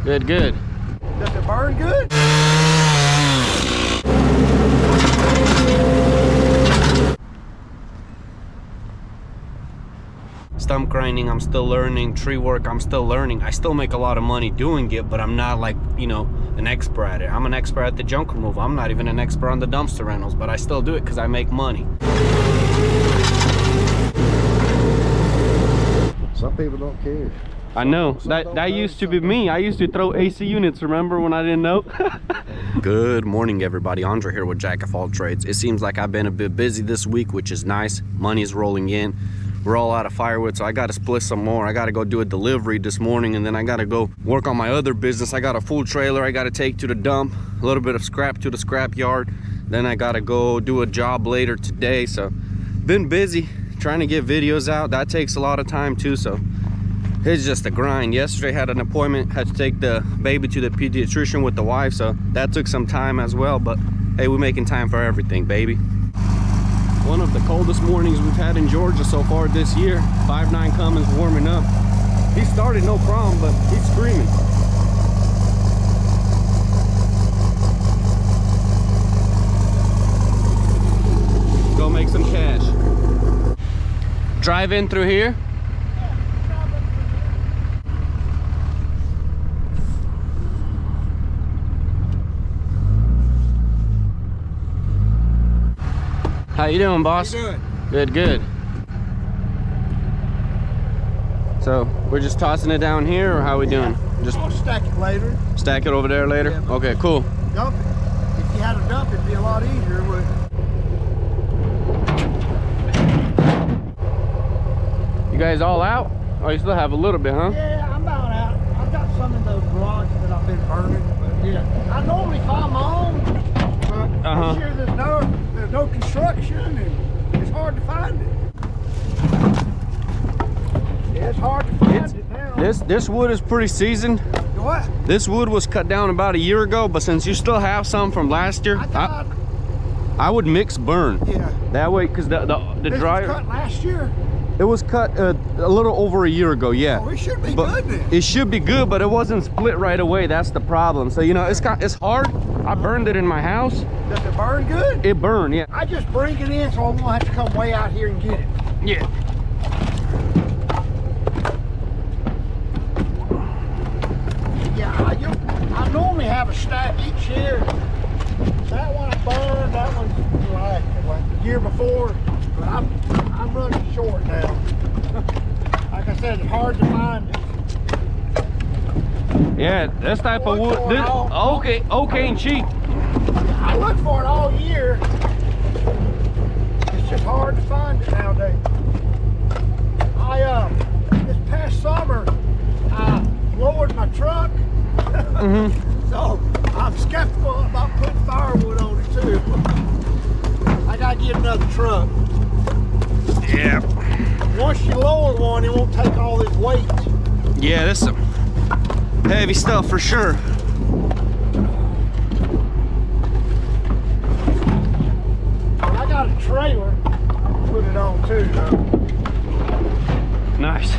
Good, good. Does it burn good? Stump grinding, I'm still learning. Tree work, I'm still learning. I still make a lot of money doing it, but I'm not like, you know, an expert at it. I'm an expert at the junk removal. I'm not even an expert on the dumpster rentals, but I still do it because I make money. Some people don't care. I know. That used to be me. I used to throw AC units, remember, when I didn't know? Good morning, everybody. Andre here with Jack of All Trades. It seems like I've been a bit busy this week, which is nice. Money's rolling in. We're all out of firewood, so I got to split some more. I got to go do a delivery this morning, and then I got to go work on my other business. I got a full trailer I got to take to the dump, a little bit of scrap to the scrap yard. Then I got to go do a job later today. So been busy trying to get videos out. That takes a lot of time too, so it's just a grind. Yesterday had an appointment, had to take the baby to the pediatrician with the wife, so that took some time as well. But hey, we're making time for everything, baby. One of the coldest mornings we've had in Georgia so far this year. 5'9" Cummins warming up. He started no problem, but he's screaming. Go make some cash. Drive in through here. How you doing, boss? How you doing? Good, good. So we're just tossing it down here, or how are we doing? Just I'll stack it later. Stack it over there later? Yeah. Okay, cool. Dump it. If you had a dump, it'd be a lot easier, wouldn't it? You guys all out? Oh, you still have a little bit, huh? Yeah, I'm about out. I've got some in those garages that I've been burning, but yeah. I normally find my own, but this year there's no construction, and it's hard to find it. Yeah, it's hard to find it now. This wood is pretty seasoned. What? This wood was cut down about a year ago, but since you still have some from last year, I would mix burn. Yeah. That way, because the dryer. Was cut last year? It was cut a little over a year ago, yeah. Oh, it should be good then. It should be good, but it wasn't split right away. That's the problem. So, you know, it's hard. I burned it in my house. Does it burn good? It burned, yeah. I just bring it in so I won't have to come way out here and get it. Yeah. Yeah, I normally have a stack each year. That one I burned, that one's like the year before. But I'm running short now. Like I said, it's hard to find it. Yeah, this type of wood, okay and cheap. I look for it all year. It's just hard to find it nowadays. This past summer, I lowered my truck. So I'm skeptical about putting firewood on it too. I gotta get another truck. Yeah. Once you lower one, it won't take all this weight. Yeah, this is some heavy stuff for sure. I got a trailer to put it on too, though. Nice.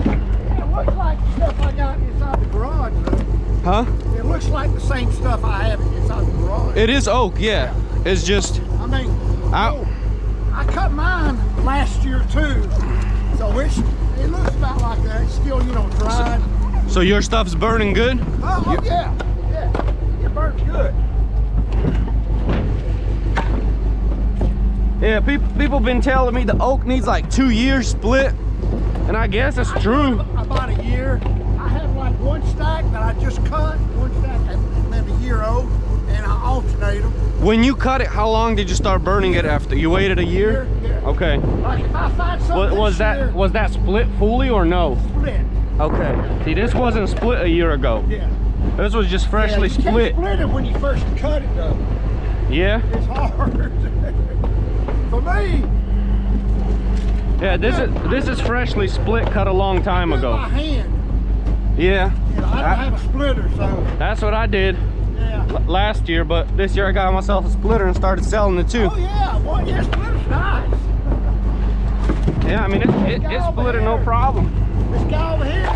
Yeah, it looks like the stuff I got inside the garage, though. Huh? It looks like the same stuff I have inside the garage. It is oak, yeah. It's just... I mean, I cut mine last year too, so it looks about like that. It's still, you know, dried. So your stuff's burning good? Oh yeah, it burns good. Yeah, people been telling me the oak needs like 2 years split, and I guess it's true. About a year. I have like one stack that I just cut, one stack that's maybe a year old, and I alternate them. When you cut it, how long did you start burning it after? You waited a year? Yeah. Okay. Like if I find something Was that split fully or no? split. Okay. See, this wasn't split a year ago. Yeah. This was just freshly You split. can't split it when you first cut it though. Yeah. It's hard. For me. Yeah, this is freshly split, cut a long time ago. By hand. Yeah. You know, I don't have a splitter, so. That's what I did. Yeah. Last year, but this year I got myself a splitter and started selling it too. Oh yeah, well yeah, splitter's nice. Yeah, I mean it's splitter no problem. This guy over here,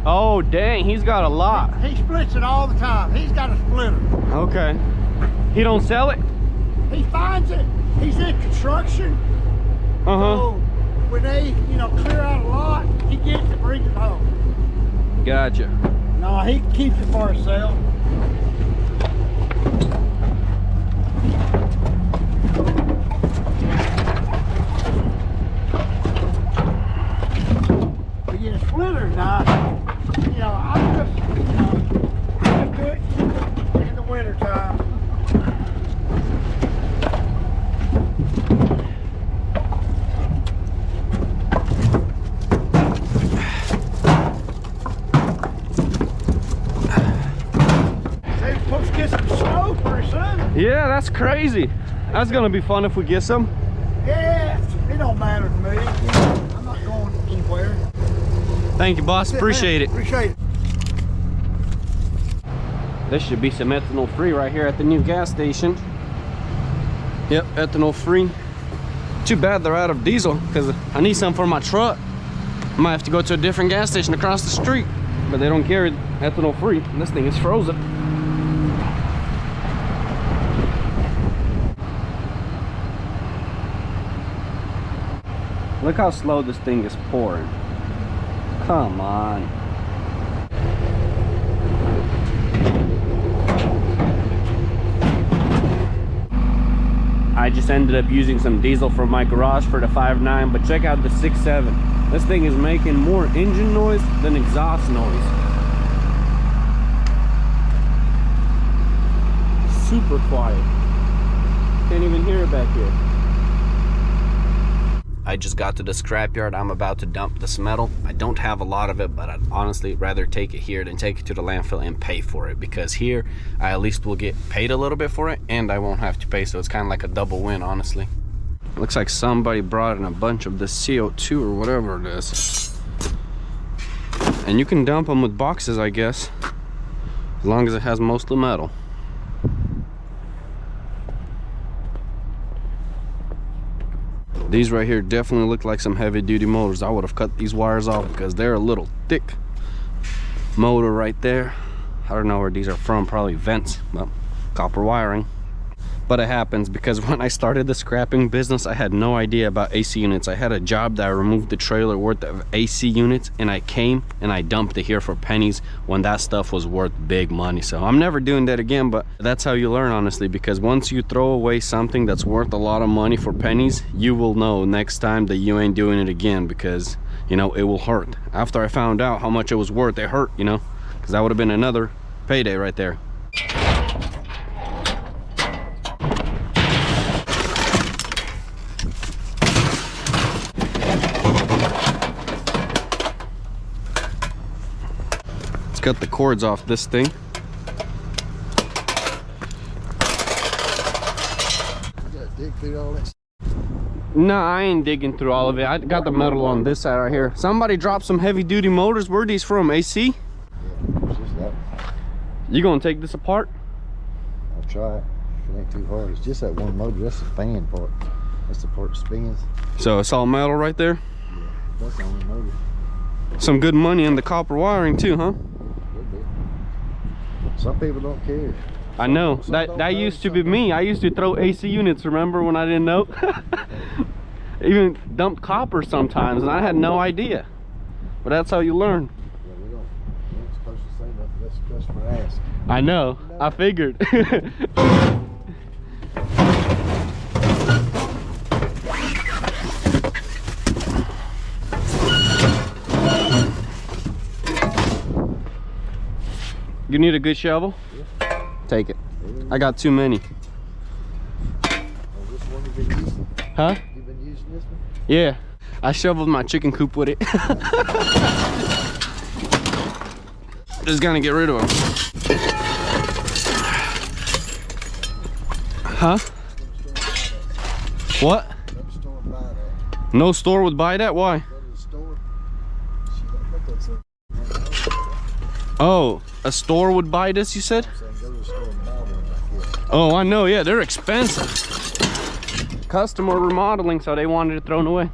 Oh, dang, he's got a lot. He splits it all the time. He's got a splitter. Okay. He don't sell it? He finds it. He's in construction. So when they, you know, clear out a lot, he gets it, brings it home. Gotcha. No, he keeps it for himself. But yeah, the splitter's nice. You know, I just do it in the winter time. They're supposed to get some snow pretty soon. Yeah, that's crazy. That's gonna be fun if we get some. Yeah, it don't matter to me. You know, I'm not going anywhere. Thank you, boss. Appreciate it. Appreciate it. This should be some ethanol free right here at the new gas station. Yep, ethanol free. Too bad they're out of diesel because I need some for my truck. I might have to go to a different gas station across the street, but they don't carry ethanol free. And this thing is frozen. Look how slow this thing is pouring. Come on. I just ended up using some diesel from my garage for the 5.9, but check out the 6.7. This thing is making more engine noise than exhaust noise. Super quiet. Can't even hear it back here. I just got to the scrapyard. I'm about to dump this metal. I don't have a lot of it, but I'd honestly rather take it here than take it to the landfill and pay for it, because here I at least will get paid a little bit for it and I won't have to pay, so it's kind of like a double win, honestly. Looks like somebody brought in a bunch of this CO2 or whatever it is, and you can dump them with boxes, I guess, as long as it has mostly metal. These right here definitely look like some heavy duty motors. I would have cut these wires off because they're a little thick. Motor right there. I don't know where these are from, probably vents, but copper wiring. But it happens because when I started the scrapping business, I had no idea about AC units. I had a job that I removed the trailer worth of AC units, and I came and I dumped it here for pennies when that stuff was worth big money. So I'm never doing that again, but that's how you learn, honestly, because once you throw away something that's worth a lot of money for pennies, you will know next time that you ain't doing it again, because, you know, it will hurt. After I found out how much it was worth, it hurt, you know, because that would have been another payday right there. Cut the cords off this thing. You gotta dig through all that. No, I ain't digging through all of it. I got the metal on this side right here. Somebody dropped some heavy duty motors. Where are these from? AC? Yeah, it's just that. You gonna take this apart? I'll try it. If it ain't too hard. It's just that one motor. That's the fan part. That's the part that spins. So it's all metal right there? Yeah, that's the only motor. Some good money in the copper wiring too, huh? Some people don't care. I know. That used to be me. I used to throw AC units, remember, when I didn't know? Even dumped copper sometimes, and I had no idea. But that's how you learn. Yeah, we ain't supposed to say nothing. That's the customer ask. I know. I figured. You need a good shovel? Yeah. Take it. I got too many. Oh, this one you've been using? Huh? You've been using this one? Yeah. I shoveled my chicken coop with it. Just gonna get rid of them. Huh? What? No store would buy that? Why? Oh, a store would buy this, you said? Oh, I know, yeah, they're expensive. Customer remodeling, so they wanted it thrown away.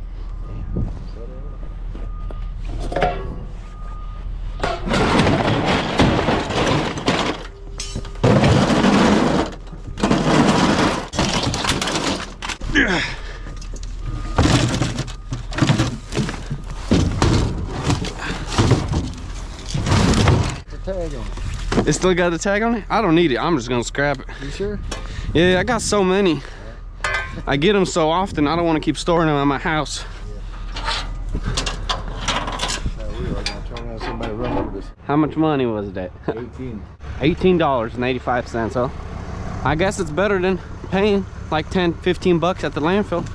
tag on it. It still got the tag on it? I don't need it. I'm just gonna scrap it. You sure? Yeah, I got so many. I get them so often, I don't want to keep storing them at my house. Somebody run over this. How much money was that? 18. $18.85, huh? I guess it's better than paying like 10-15 bucks at the landfill.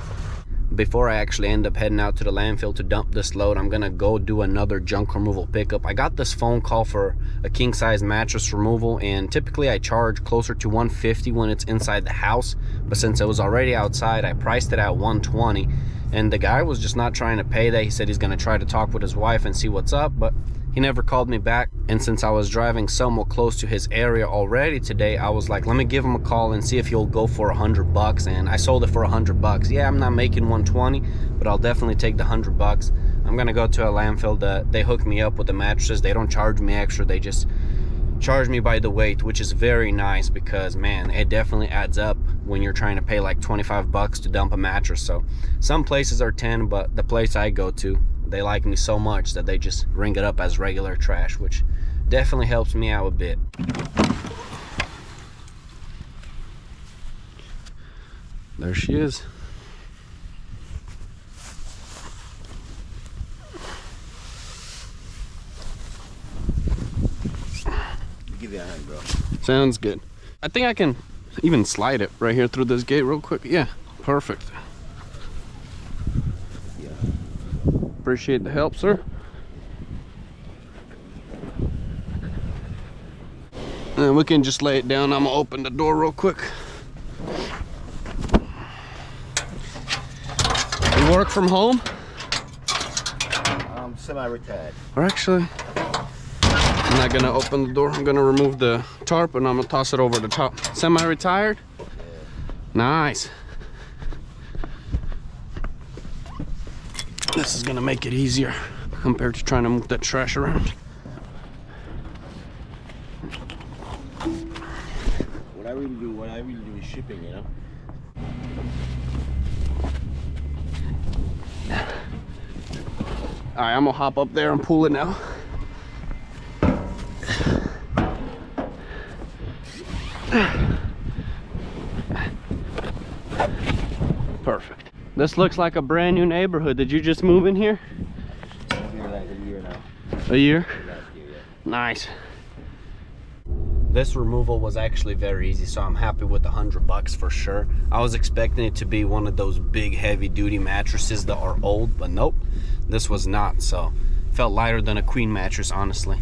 Before I actually end up heading out to the landfill to dump this load, I'm gonna go do another junk removal pickup. I got this phone call for a king size mattress removal, and typically I charge closer to $150 when it's inside the house, but since it was already outside, I priced it at $120, and the guy was just not trying to pay that. He said he's gonna try to talk with his wife and see what's up, but he never called me back. And since I was driving somewhat close to his area already today, I was like, let me give him a call and see if he'll go for 100 bucks. And I sold it for 100 bucks. Yeah, I'm not making 120, but I'll definitely take the 100 bucks. I'm gonna go to a landfill. They hook me up with the mattresses. They don't charge me extra. They just charge me by the weight, which is very nice because, man, it definitely adds up when you're trying to pay like 25 bucks to dump a mattress. So some places are 10, but the place I go to, they like me so much that they just ring it up as regular trash, which definitely helps me out a bit. There she is. Give you a hand, bro. Sounds good. I think I can even slide it right here through this gate real quick. Yeah, perfect. Yeah. Appreciate the help, sir. And we can just lay it down. I'm gonna open the door real quick. You work from home? I'm semi-retired. Or actually, I'm not gonna open the door. I'm gonna remove the tarp and I'm gonna toss it over the top. Semi-retired? Yeah. Nice. This is gonna make it easier compared to trying to move that trash around. What I really do is shipping, you know? All right, I'm gonna hop up there and pull it now. Perfect. This looks like a brand new neighborhood. Did you just move in here? I'm here like a year now. A year? Last year, yeah. Nice. This removal was actually very easy, so I'm happy with the 100 bucks for sure. I was expecting it to be one of those big heavy duty mattresses that are old, but nope, this was not. So felt lighter than a queen mattress, honestly.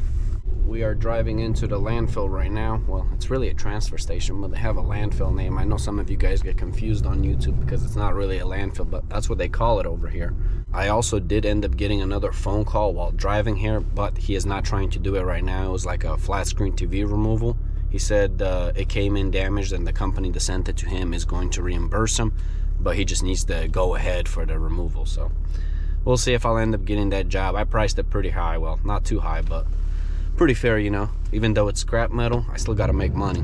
We are driving into the landfill right now. Well, it's really a transfer station, but they have a landfill name. I know some of you guys get confused on YouTube because it's not really a landfill, but that's what they call it over here. I also did end up getting another phone call while driving here, but he is not trying to do it right now. It was like a flat screen TV removal. He said it came in damaged and the company that sent it to him is going to reimburse him, but he just needs to go ahead for the removal. So we'll see if I'll end up getting that job. I priced it pretty high. Well, not too high, but pretty fair, you know. Even though it's scrap metal, I still got to make money.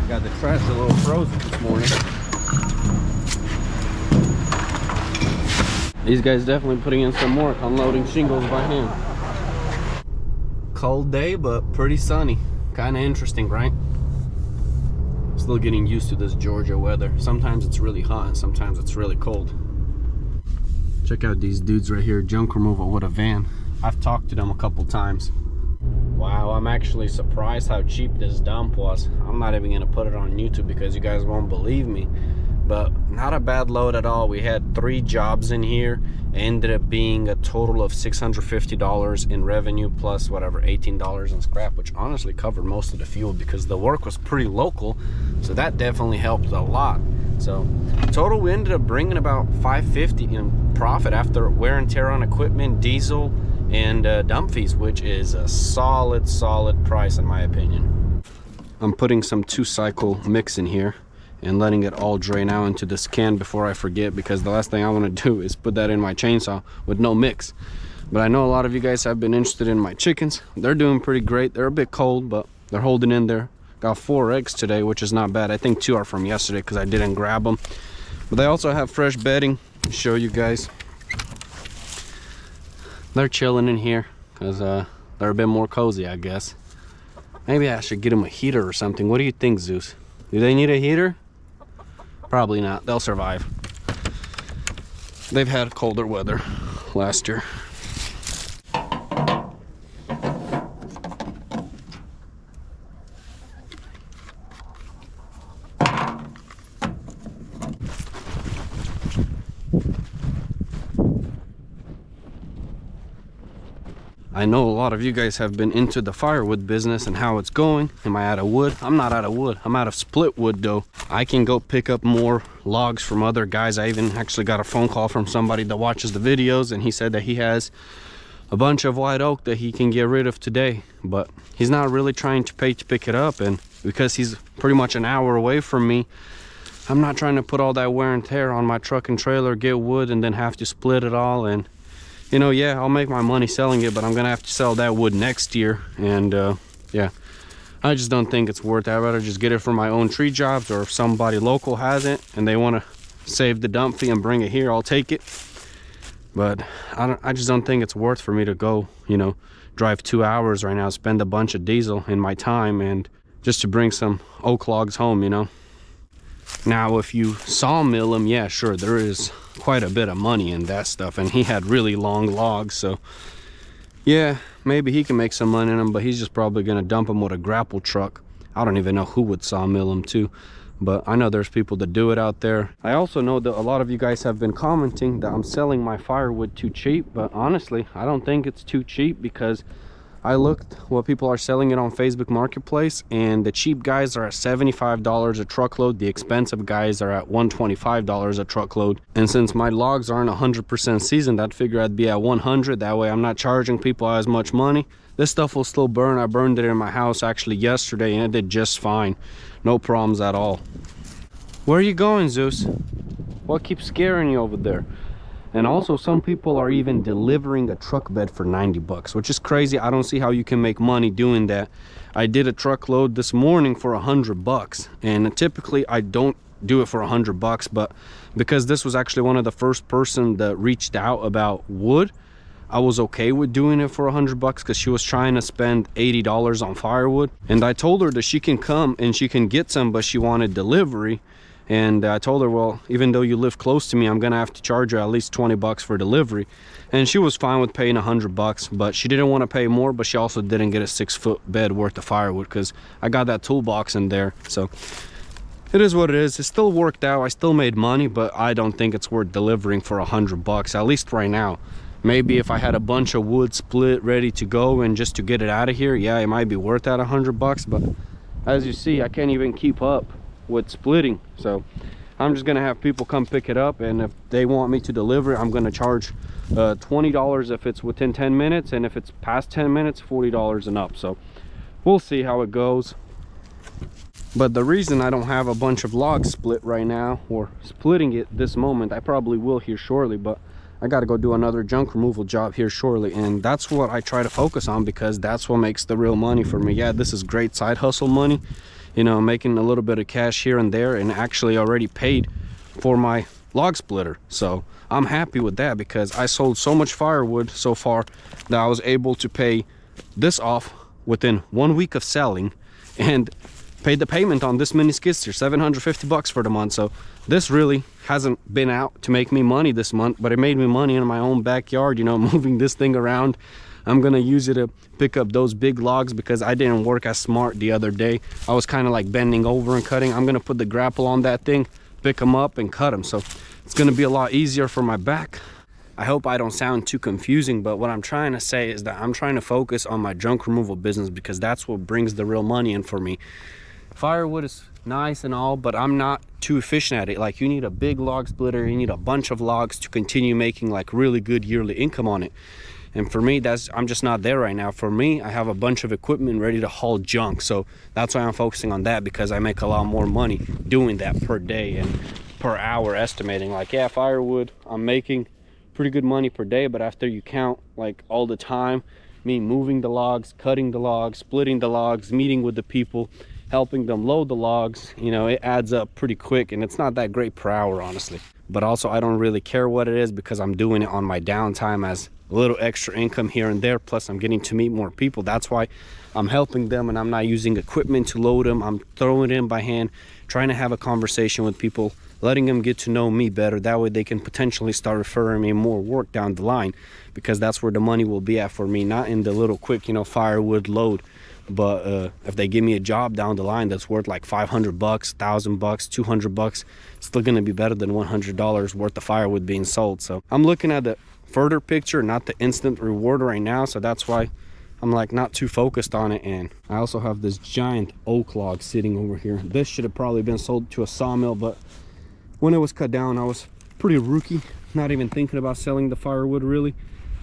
Got the trash a little frozen this morning. These guys definitely putting in some work, unloading shingles by hand. Cold day, but pretty sunny. Kind of interesting, right? Still getting used to this Georgia weather. Sometimes it's really hot and sometimes it's really cold. Check out these dudes right here, junk removal with a van. I've talked to them a couple times. Wow, I'm actually surprised how cheap this dump was. I'm not even gonna put it on YouTube because you guys won't believe me, but not a bad load at all. We had 3 jobs in here. It ended up being a total of $650 in revenue plus whatever, $18 in scrap, which honestly covered most of the fuel because the work was pretty local, so that definitely helped a lot. So total, we ended up bringing about $550 in profit after wear and tear on equipment, diesel, and dump fees, which is a solid price in my opinion. I'm putting some 2-cycle mix in here. and letting it all drain out into this can before I forget, because the last thing I want to do is put that in my chainsaw with no mix. But I know a lot of you guys have been interested in my chickens. They're doing pretty great. They're a bit cold, but they're holding in there. Got 4 eggs today, which is not bad. I think 2 are from yesterday because I didn't grab them. But they also have fresh bedding. I'll show you guys. They're chilling in here because they're a bit more cozy, I guess. Maybe I should get them a heater or something. What do you think, Zeus? Do they need a heater? Probably not. They'll survive. They've had colder weather last year. I know a lot of you guys have been into the firewood business and how it's going. Am I out of wood? I'm not out of wood. I'm out of split wood though. I can go pick up more logs from other guys. I even actually got a phone call from somebody that watches the videos, and he said that he has a bunch of white oak that he can get rid of today, but he's not really trying to pay to pick it up. And because he's pretty much an hour away from me, I'm not trying to put all that wear and tear on my truck and trailer, get wood, and then have to split it all. And you know, yeah, I'll make my money selling it, but I'm gonna have to sell that wood next year. And yeah, I just don't think it's worth it. I'd rather just get it for my own tree jobs, or if somebody local has it and they want to save the dump fee and bring it here, I'll take it. But I just don't think it's worth for me to go, you know, drive 2 hours right now, spend a bunch of diesel in my time, and just to bring some oak logs home, you know. Now, if you sawmill them, yeah, sure, there is quite a bit of money in that stuff, and he had really long logs, so yeah, maybe he can make some money in them, but he's just probably gonna dump them with a grapple truck. I don't even know who would sawmill them too, but I know there's people that do it out there. I also know that a lot of you guys have been commenting that I'm selling my firewood too cheap, but honestly, I don't think it's too cheap, because I looked what people are selling it on Facebook Marketplace, and the cheap guys are at $75 a truckload. The expensive guys are at $125 a truckload. And since my logs aren't 100% seasoned, I'd figure I'd be at 100. That way I'm not charging people as much money. This stuff will still burn. I burned it in my house actually yesterday, and it did just fine. No problems at all. Where are you going, Zeus? What keeps scaring you over there? And also, some people are even delivering a truck bed for 90 bucks, which is crazy. I don't see how you can make money doing that. I did a truckload this morning for 100 bucks, and typically I don't do it for 100 bucks, but because this was actually one of the first person that reached out about wood, I was okay with doing it for 100 bucks, because she was trying to spend $80 on firewood. And I told her that she can come and she can get some, but she wanted delivery. And I told her, well, even though you live close to me, I'm gonna have to charge her at least 20 bucks for delivery. And she was fine with paying 100 bucks, but she didn't want to pay more, but she also didn't get a 6-foot bed worth of firewood, because I got that toolbox in there. So it is what it is. It still worked out. I still made money, but I don't think it's worth delivering for 100 bucks, at least right now. Maybe if I had a bunch of wood split ready to go and just to get it out of here, yeah, it might be worth that 100 bucks. But as you see, I can't even keep up with splitting, so I'm just gonna have people come pick it up, and if they want me to deliver, I'm gonna charge $20 if it's within 10 minutes, and if it's past 10 minutes, $40 and up. So we'll see how it goes. But the reason I don't have a bunch of logs split right now, or splitting it this moment, I probably will here shortly, but I got to go do another junk removal job here shortly, and that's what I try to focus on, because that's what makes the real money for me. Yeah, this is great side hustle money, you know, making a little bit of cash here and there, and actually already paid for my log splitter. So I'm happy with that, because I sold so much firewood so far that I was able to pay this off within 1 week of selling, and paid the payment on this mini skid steer, 750 bucks for the month. So this really hasn't been out to make me money this month, but it made me money in my own backyard, you know, moving this thing around. I'm gonna use it to pick up those big logs, because I didn't work as smart the other day. I was kind of like bending over and cutting. I'm gonna put the grapple on that thing, pick them up and cut them, so it's gonna be a lot easier for my back. I hope I don't sound too confusing, but what I'm trying to say is that I'm trying to focus on my junk removal business, because that's what brings the real money in for me. Firewood is nice and all, but I'm not too efficient at it. Like, you need a big log splitter, you need a bunch of logs to continue making like really good yearly income on it. And for me, I'm just not there right now. For me, I have a bunch of equipment ready to haul junk. So that's why I'm focusing on that, because I make a lot more money doing that per day and per hour estimating. Like, yeah, firewood, I'm making pretty good money per day, but after you count like all the time, me moving the logs, cutting the logs, splitting the logs, meeting with the people, helping them load the logs, you know, it adds up pretty quick, and it's not that great per hour, honestly. But also, I don't really care what it is, because I'm doing it on my downtime as a little extra income here and there. Plus, I'm getting to meet more people. That's why I'm helping them, and I'm not using equipment to load them. I'm throwing it in by hand, trying to have a conversation with people, letting them get to know me better. That way they can potentially start referring me more work down the line, because that's where the money will be at for me, not in the little quick, you know, firewood load. But if they give me a job down the line that's worth like $500, $1,000, $200, it's still gonna be better than $100 worth of firewood being sold. So I'm looking at the further picture, not the instant reward right now. So that's why I'm like not too focused on it. And I also have this giant oak log sitting over here. This should have probably been sold to a sawmill, but when it was cut down, I was pretty rookie, not even thinking about selling the firewood really.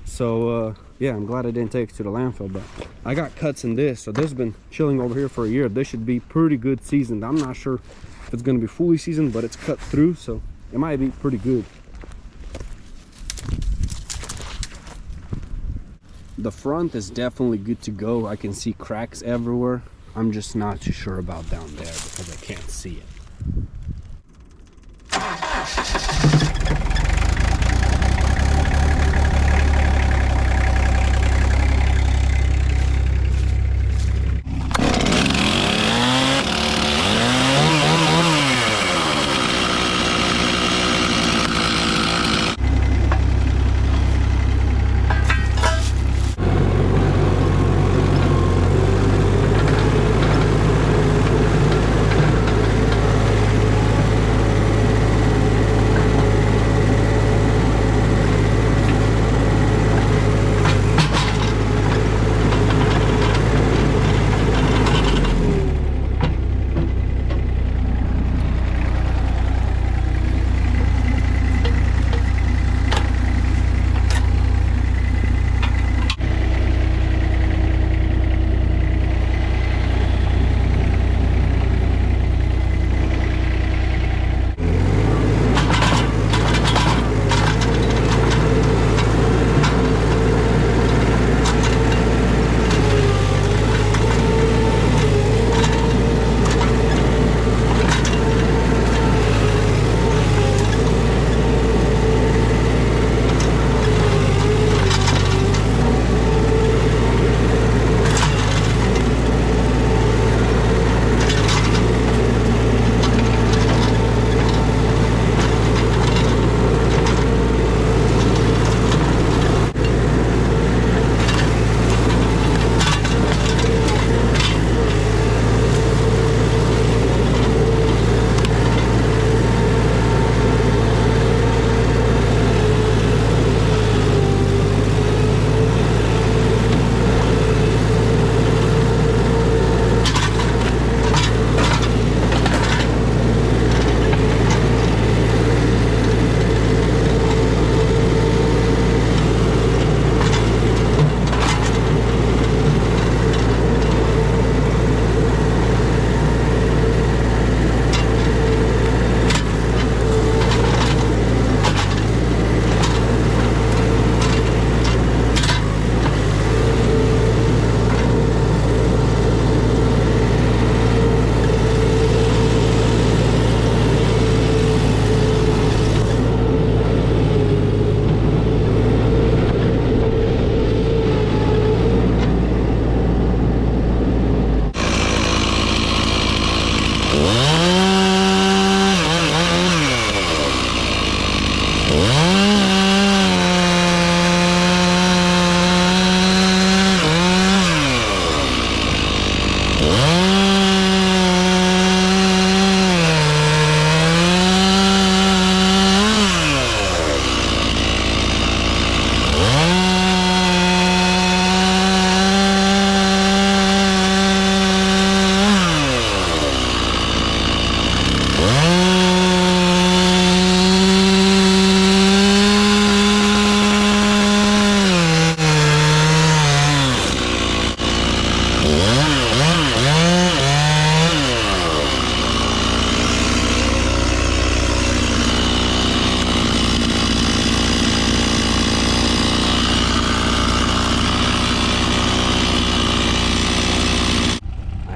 So yeah, I'm glad I didn't take it to the landfill. But I got cuts in this, so this has been chilling over here for a year. This should be pretty good seasoned. I'm not sure if it's going to be fully seasoned, but it's cut through, so it might be pretty good. The front is definitely good to go. I can see cracks everywhere. I'm just not too sure about down there because I can't see it.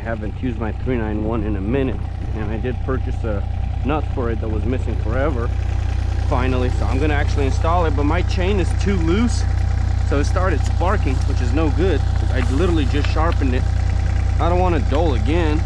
haven't used my 391 in a minute, and I did purchase a nut for it that was missing forever finally, so I'm gonna actually install it. But my chain is too loose, so it started sparking, which is no good. I literally just sharpened it. I don't want to dull again.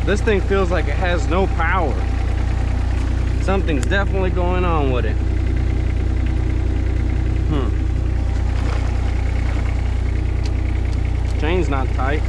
This thing feels like it has no power. Something's definitely going on with it. Chain's not tight.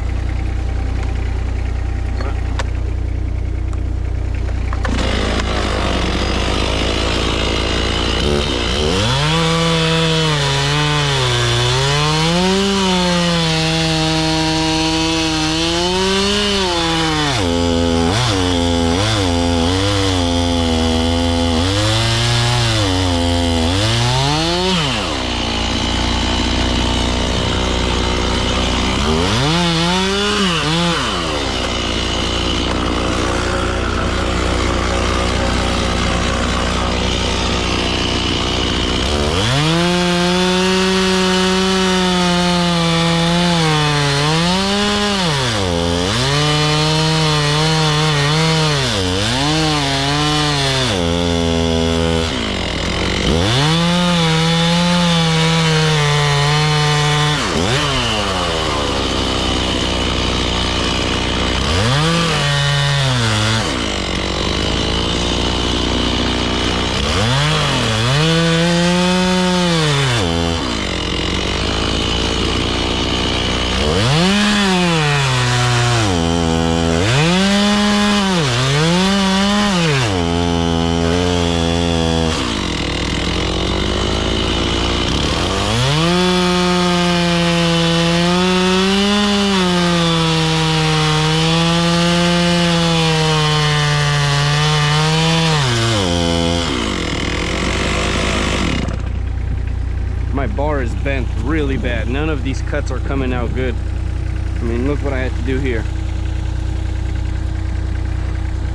bar is bent really bad. None of these cuts are coming out good. I mean, look what I had to do here.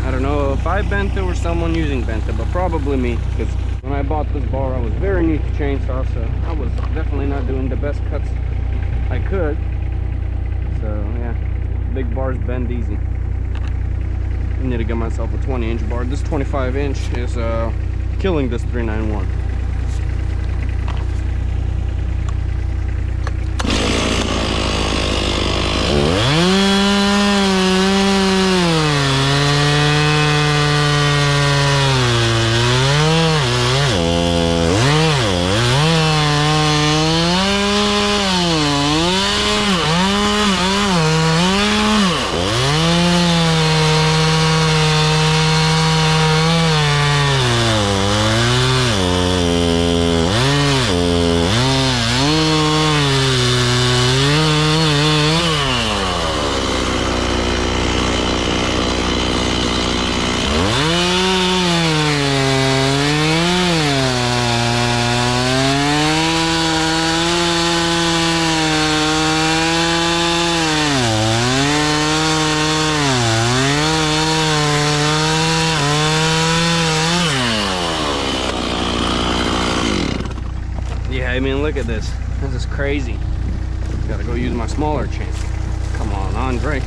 I don't know if I bent it or someone using bent it, but probably me, because when I bought this bar, I was very new to chainsaw, so I was definitely not doing the best cuts I could. So yeah, big bars bend easy. I need to get myself a 20-inch bar. This 25-inch is killing this 391. Yeah, I mean, look at this. This is crazy. Gotta go use my smaller chain. Come on, Andre.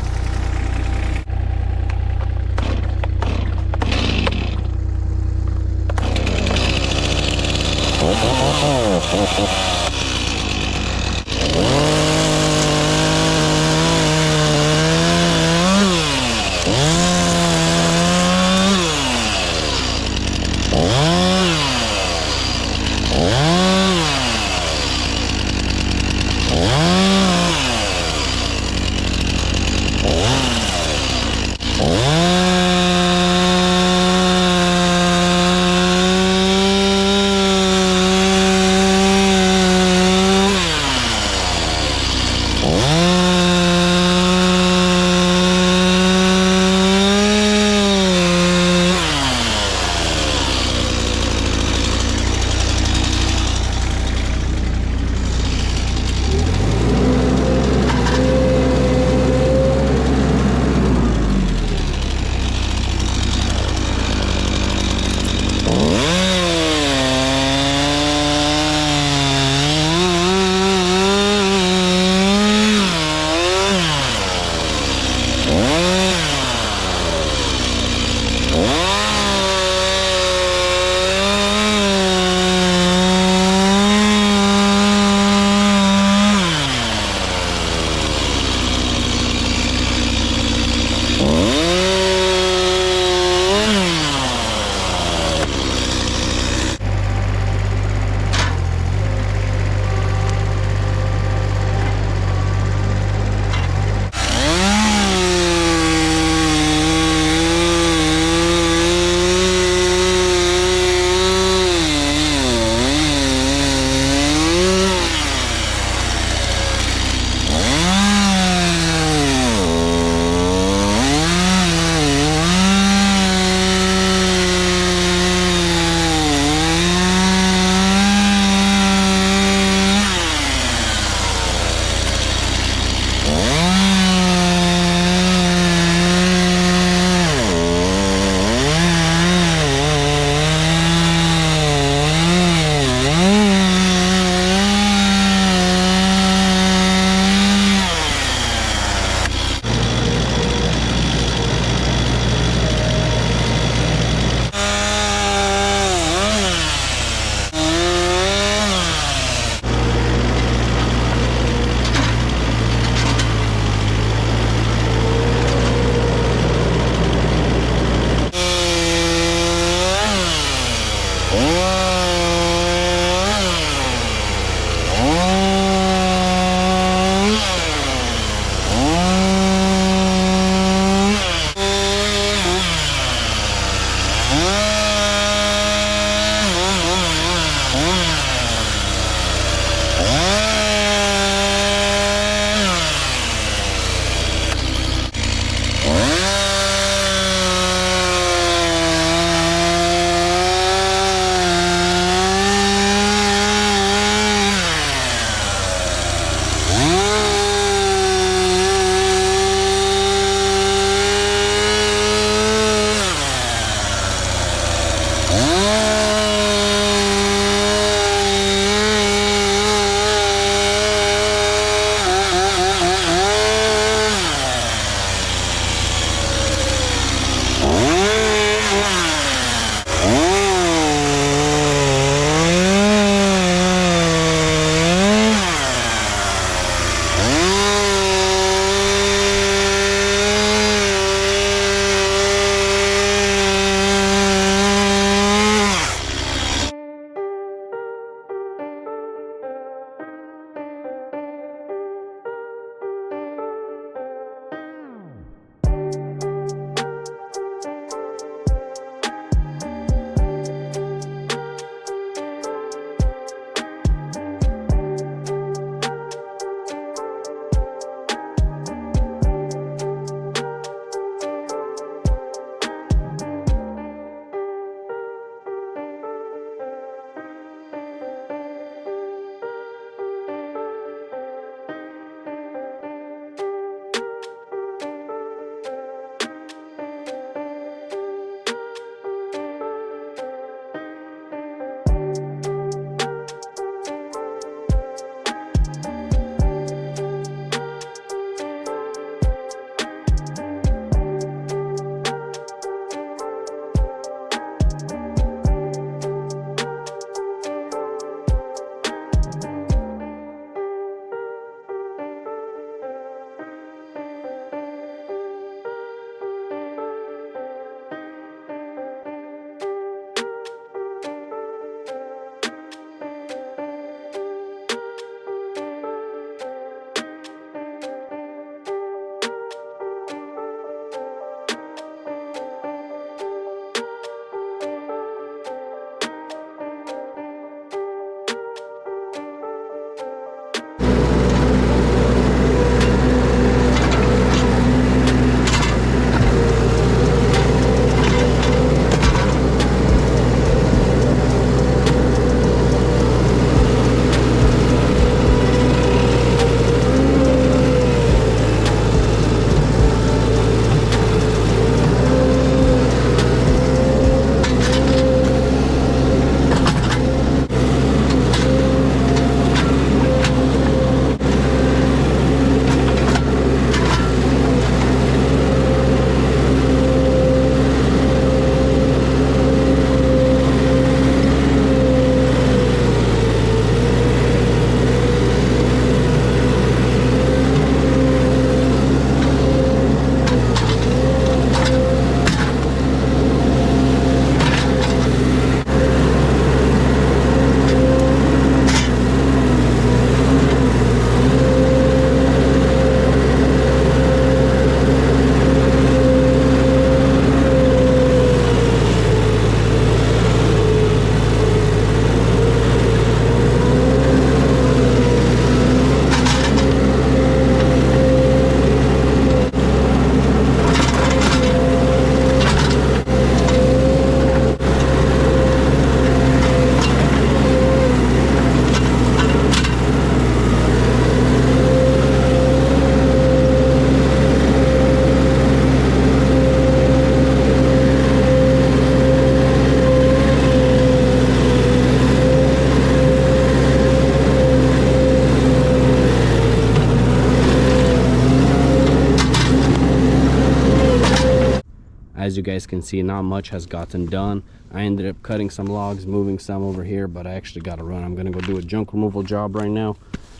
As you guys can see, not much has gotten done. I ended up cutting some logs, moving some over here, but I actually got to run. I'm going to go do a junk removal job right now.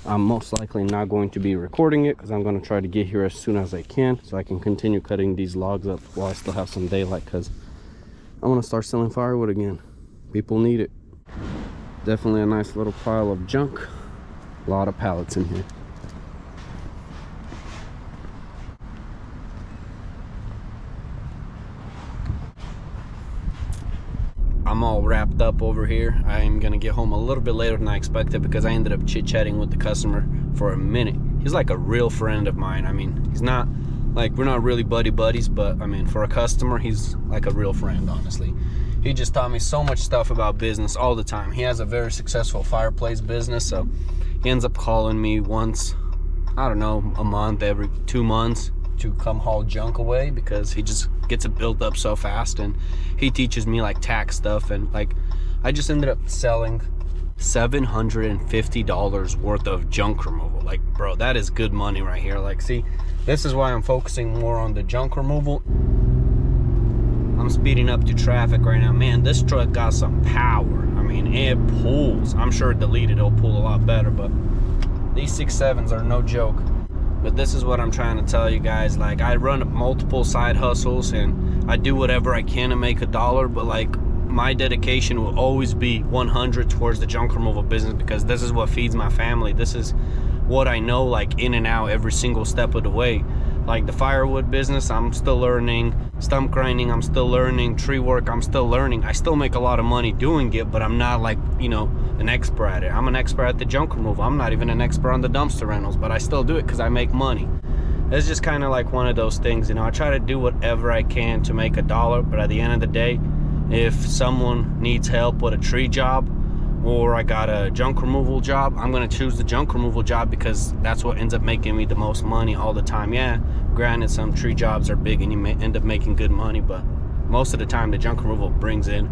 I'm most likely not going to be recording it because I'm going to try to get here as soon as I can so I can continue cutting these logs up while I still have some daylight, because I want to start selling firewood again. People need it. Definitely a nice little pile of junk. A lot of pallets in here. I'm all wrapped up over here. I'm gonna get home a little bit later than I expected because I ended up chit-chatting with the customer for a minute. He's like a real friend of mine. I mean, he's not like, we're not really buddies, but I mean, for a customer, he's like a real friend, honestly. He just taught me so much stuff about business all the time. He has a very successful fireplace business, so he ends up calling me once, I don't know, a month, every 2 months, to come haul junk away because he just gets it built up so fast. And he teaches me like tax stuff, and like I just ended up selling $750 worth of junk removal. Like, bro, that is good money right here. Like, see, this is why I'm focusing more on the junk removal. I'm speeding up to traffic right now. Man, this truck got some power. I mean, it pulls. I'm sure deleted it'll pull a lot better, but these 6.7s are no joke. But this is what I'm trying to tell you guys. Like, I run multiple side hustles and I do whatever I can to make $1, but like, my dedication will always be 100 towards the junk removal business, because this is what feeds my family. This is what I know, like, in and out every single step of the way. Like the firewood business, I'm still learning. Stump grinding, I'm still learning. Tree work, I'm still learning. I still make a lot of money doing it, but I'm not like, you know, an expert at it. I'm an expert at the junk removal. I'm not even an expert on the dumpster rentals, but I still do it because I make money. It's just kind of like one of those things, you know. I try to do whatever I can to make $1, but at the end of the day, if someone needs help with a tree job or I got a junk removal job, I'm gonna choose the junk removal job because that's what ends up making me the most money all the time. Yeah, granted, some tree jobs are big and you may end up making good money, but most of the time the junk removal brings in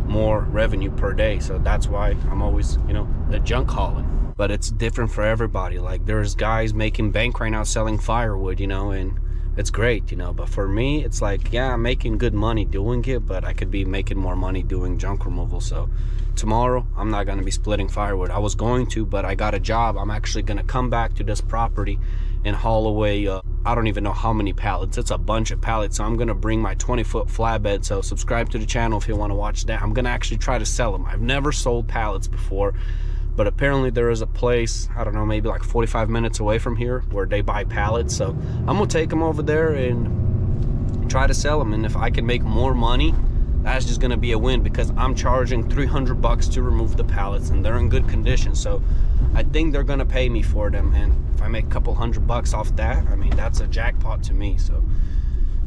more revenue per day. So that's why I'm always, you know, the junk hauling. But it's different for everybody. Like, there's guys making bank right now selling firewood, you know, and it's great, you know. But for me, it's like, yeah, I'm making good money doing it, but I could be making more money doing junk removal. So tomorrow I'm not going to be splitting firewood. I was going to, but I got a job. I'm actually going to come back to this property and haul away I don't even know how many pallets. It's a bunch of pallets. So I'm going to bring my 20-foot flatbed. So subscribe to the channel if you want to watch that. I'm going to actually try to sell them. I've never sold pallets before, but apparently there is a place, I don't know, maybe like 45 minutes away from here where they buy pallets. So I'm gonna take them over there and try to sell them. And if I can make more money, that's just gonna be a win, because I'm charging $300 to remove the pallets and they're in good condition. So I think they're gonna pay me for them. And if I make a couple $100 off that, I mean, that's a jackpot to me. So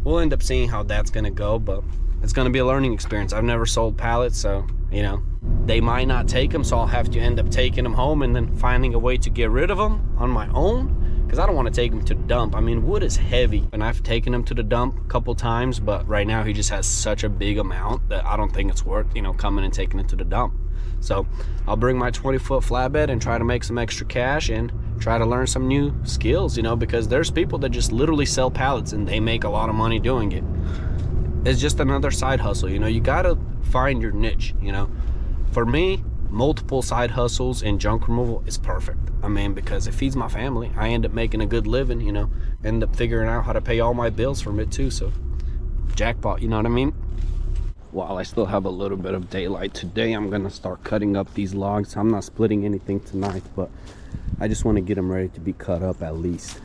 we'll end up seeing how that's gonna go, but it's gonna be a learning experience. I've never sold pallets, so, you know, they might not take them, so I'll have to end up taking them home and then finding a way to get rid of them on my own, because I don't want to take them to the dump. I mean, wood is heavy, and I've taken him to the dump a couple times, but right now he just has such a big amount that I don't think it's worth, you know, coming and taking it to the dump. So I'll bring my 20-foot flatbed and try to make some extra cash and try to learn some new skills, you know, because there's people that just literally sell pallets and they make a lot of money doing it. It's just another side hustle, you know. You gotta find your niche, you know. For me, multiple side hustles in junk removal is perfect. I mean, because it feeds my family. I end up making a good living, you know, end up figuring out how to pay all my bills from it too. So jackpot, you know what I mean? While I still have a little bit of daylight today, I'm gonna start cutting up these logs. I'm not splitting anything tonight, but I just want to get them ready to be cut up at least.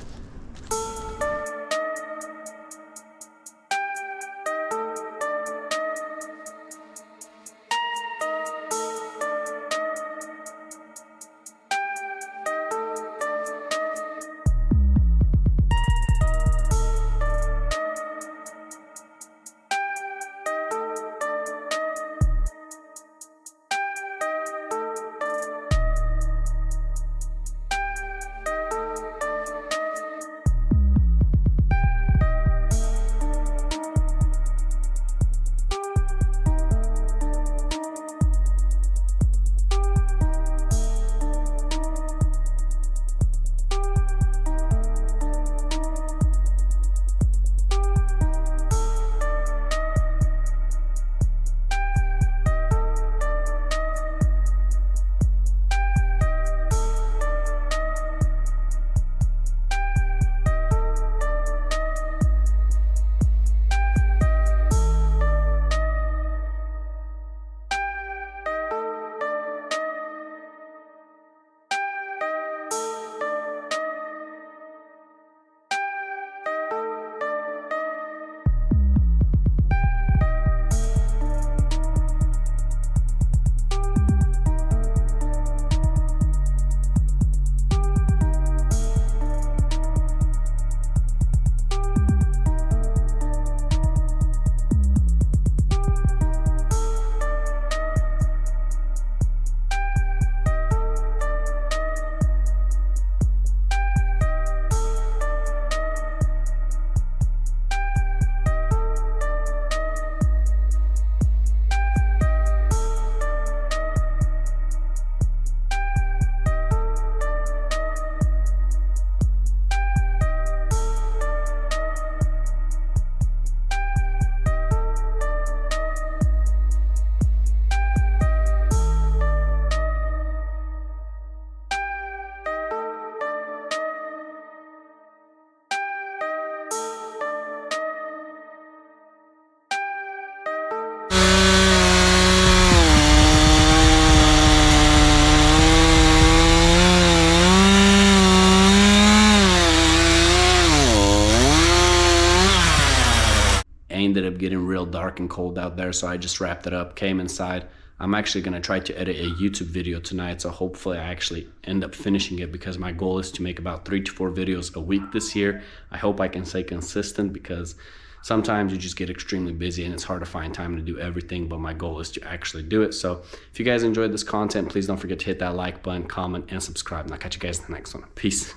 getting real dark and cold out there, so I just wrapped it up, came inside. I'm actually going to try to edit a YouTube video tonight, so hopefully I actually end up finishing it, because my goal is to make about 3 to 4 videos a week this year. I hope I can stay consistent, because sometimes you just get extremely busy and it's hard to find time to do everything, but my goal is to actually do it. So if you guys enjoyed this content, please don't forget to hit that like button, comment, and subscribe, and I'll catch you guys in the next one. Peace.